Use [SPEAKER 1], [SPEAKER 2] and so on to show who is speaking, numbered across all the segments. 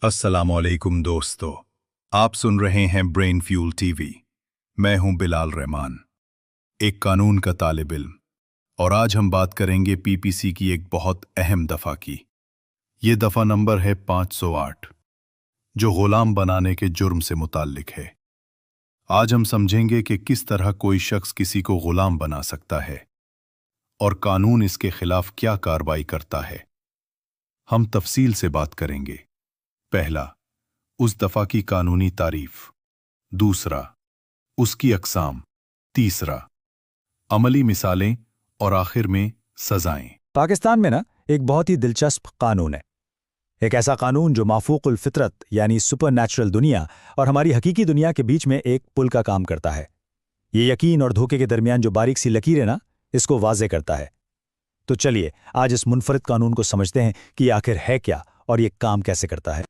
[SPEAKER 1] अस्सलाम वालेकुम दोस्तों, आप सुन रहे हैं ब्रेन फ्यूल टीवी। मैं हूं बिलाल रहमान, एक कानून का तालिब इल्म, और आज हम बात करेंगे पीपीसी की एक बहुत अहम दफ़ा की। ये दफ़ा नंबर है 508, जो ग़ुलाम बनाने के जुर्म से मुताल्लिक है। आज हम समझेंगे कि किस तरह कोई शख्स किसी को ग़ुलाम बना सकता है और कानून इसके खिलाफ क्या कार्रवाई करता है। हम तफसील से बात करेंगे। पहला, उस दफ़ा की कानूनी तारीफ। दूसरा, उसकी अक़साम। तीसरा, अमली मिसालें, और आखिर में सजाएं।
[SPEAKER 2] पाकिस्तान में ना एक बहुत ही दिलचस्प कानून है। एक ऐसा कानून जो माफूकुल फितरत यानी सुपर नेचुरल दुनिया और हमारी हकीकी दुनिया के बीच में एक पुल का काम करता है। ये यकीन और धोखे के दरमियान जो बारीक सी लकीर है ना, इसको वाज़े करता है। तो चलिए आज इस मुनफरिद कानून को समझते हैं कि ये आखिर है क्या और ये काम कैसे करता है।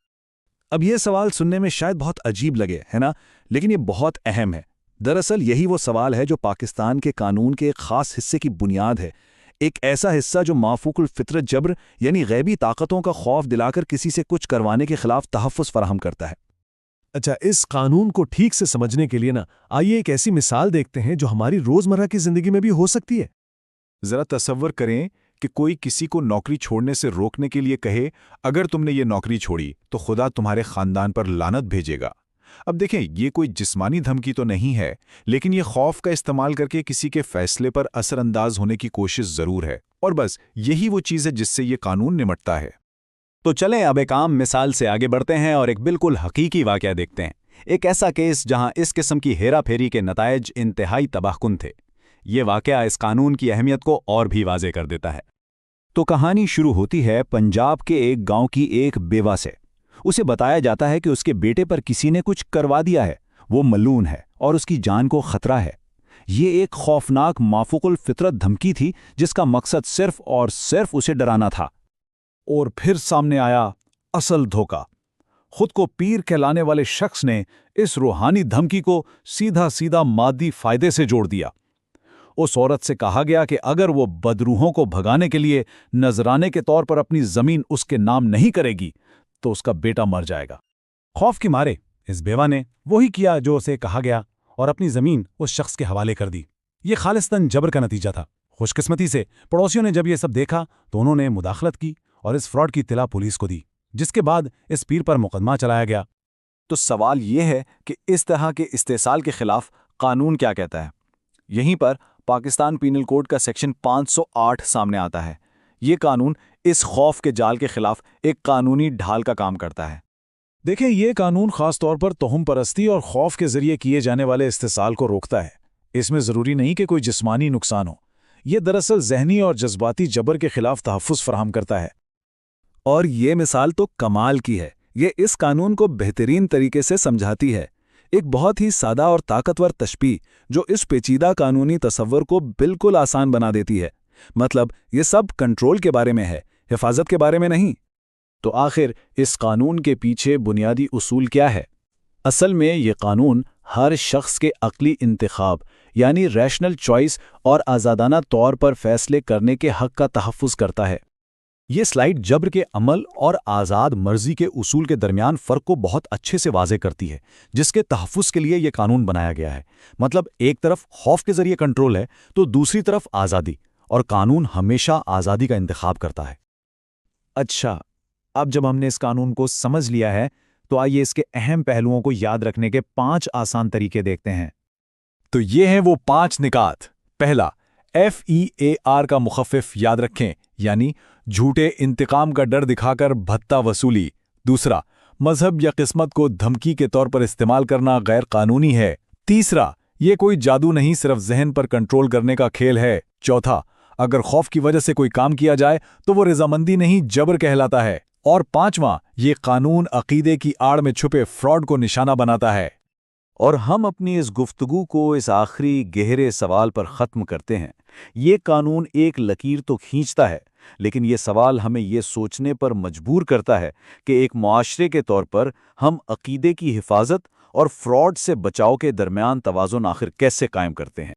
[SPEAKER 3] अब ये सवाल सुनने में शायद बहुत अजीब लगे, है ना, लेकिन ये बहुत अहम है। दरअसल यही वो सवाल है जो पाकिस्तान के कानून के एक खास हिस्से की बुनियाद है। एक ऐसा हिस्सा जो माफूकुल फितरत जबर यानी गैबी ताकतों का खौफ दिलाकर किसी से कुछ करवाने के खिलाफ तहफ़्फ़ुज़ फराहम करता है।
[SPEAKER 4] अच्छा, इस कानून को ठीक से समझने के लिए ना आइए एक ऐसी मिसाल देखते हैं जो हमारी रोज़मर्रा की ज़िंदगी में भी हो सकती है।
[SPEAKER 3] ज़रा तसव्वुर करें कि कोई किसी को नौकरी छोड़ने से रोकने के लिए कहे, अगर तुमने ये नौकरी छोड़ी तो खुदा तुम्हारे खानदान पर लानत भेजेगा। अब देखें, ये कोई जिस्मानी धमकी तो नहीं है, लेकिन ये खौफ का इस्तेमाल करके किसी के फैसले पर असरअंदाज होने की कोशिश ज़रूर है। और बस यही वो चीज़ है जिससे ये कानून निमटता है।
[SPEAKER 2] तो चलें अब एक आम मिसाल से आगे बढ़ते हैं और एक बिल्कुल हकीकी वाक़या देखते हैं। एक ऐसा केस जहां इस किस्म की हेरा फेरी के नतायज इंतहाई तबाहकुन थे। ये वाक़या इस कानून की अहमियत को और भी वाज़े कर देता है। तो कहानी शुरू होती है पंजाब के एक गांव की एक बेवा से। उसे बताया जाता है कि उसके बेटे पर किसी ने कुछ करवा दिया है, वो मलून है और उसकी जान को खतरा है। ये एक खौफनाक माफूकुल फितरत धमकी थी जिसका मकसद सिर्फ और सिर्फ उसे डराना था।
[SPEAKER 4] और फिर सामने आया असल धोखा। खुद को पीर कहलाने वाले शख्स ने इस रूहानी धमकी को सीधा सीधा मादी फायदे से जोड़ दिया। उस औरत से कहा गया कि अगर वो बदरूहों को भगाने के लिए नजराने के तौर पर अपनी जमीन उसके नाम नहीं करेगी तो उसका बेटा मर जाएगा। खौफ के मारे इस बेवा ने वही किया जो उसे कहा गया और अपनी जमीन उस शख्स के हवाले कर दी। ये खालिस्तन जबर का नतीजा था। खुशकिस्मती से पड़ोसियों ने जब ये सब देखा तो उन्होंने मुदाखलत की और इस फ्रॉड की इत्तला पुलिस को दी, जिसके बाद इस पीर पर मुकदमा चलाया गया।
[SPEAKER 2] तो सवाल ये है कि इस तरह के इस्तेसाल के खिलाफ कानून क्या कहता है। यहीं पर पाकिस्तान पीनल कोड का सेक्शन 508 सामने आता है। ये कानून इस खौफ के जाल के खिलाफ एक कानूनी ढाल का काम करता है।
[SPEAKER 4] देखें, ये कानून खास तौर पर तोहम परस्ती और खौफ के जरिए किए जाने वाले इस्तेसाल को रोकता है। इसमें ज़रूरी नहीं कि कोई जिस्मानी नुकसान हो। ये दरअसल जहनी और जज्बाती जबर के खिलाफ तहफ़्फ़ुज़ फराहम करता है।
[SPEAKER 3] और ये मिसाल तो कमाल की है। ये इस कानून को बेहतरीन तरीके से समझाती है। एक बहुत ही सादा और ताकतवर तशबीह जो इस पेचीदा कानूनी तसव्वुर को बिल्कुल आसान बना देती है। मतलब ये सब कंट्रोल के बारे में है, हिफाजत के बारे में नहीं।
[SPEAKER 2] तो आखिर इस कानून के पीछे बुनियादी उसूल क्या है? असल में ये कानून हर शख्स के अक्ली इंतखाब यानी रैशनल चॉइस और आज़ादाना तौर पर फैसले करने के हक़ का तहफ़्फ़ुज़ करता है। ये स्लाइड जबर के अमल और आज़ाद मर्जी के उसूल के दरमियान फ़र्क को बहुत अच्छे से वाज़े करती है, जिसके तहफ़्फ़ुज़ के लिए ये कानून बनाया गया है। मतलब एक तरफ खौफ के ज़रिए कंट्रोल है तो दूसरी तरफ आज़ादी, और कानून हमेशा आज़ादी का इंतखाब करता है।
[SPEAKER 4] अच्छा, अब जब हमने इस कानून को समझ लिया है तो आइए इसके अहम पहलुओं को याद रखने के 5 आसान तरीके देखते हैं।
[SPEAKER 3] तो ये हैं वो 5 निकात। पहला, FEAR का मुखफ़िफ़ याद रखें, यानी झूठे इंतकाम का डर दिखाकर भत्ता वसूली। दूसरा, मजहब या किस्मत को धमकी के तौर पर इस्तेमाल करना गैर कानूनी है। तीसरा, ये कोई जादू नहीं, सिर्फ जहन पर कंट्रोल करने का खेल है। चौथा, अगर खौफ की वजह से कोई काम किया जाए तो वो रजामंदी नहीं, जबर कहलाता है। और पांचवां, ये कानून अकीदे की आड़ में छुपे फ्रॉड को निशाना बनाता है।
[SPEAKER 2] और हम अपनी इस गुफ्तगू को इस आखिरी गहरे सवाल पर ख़त्म करते हैं। ये कानून एक लकीर तो खींचता है, लेकिन ये सवाल हमें ये सोचने पर मजबूर करता है कि एक मुआशरे के तौर पर हम अकीदे की हिफाजत और फ्रॉड से बचाव के दरमियान तवाज़ुन आखिर कैसे कायम करते हैं।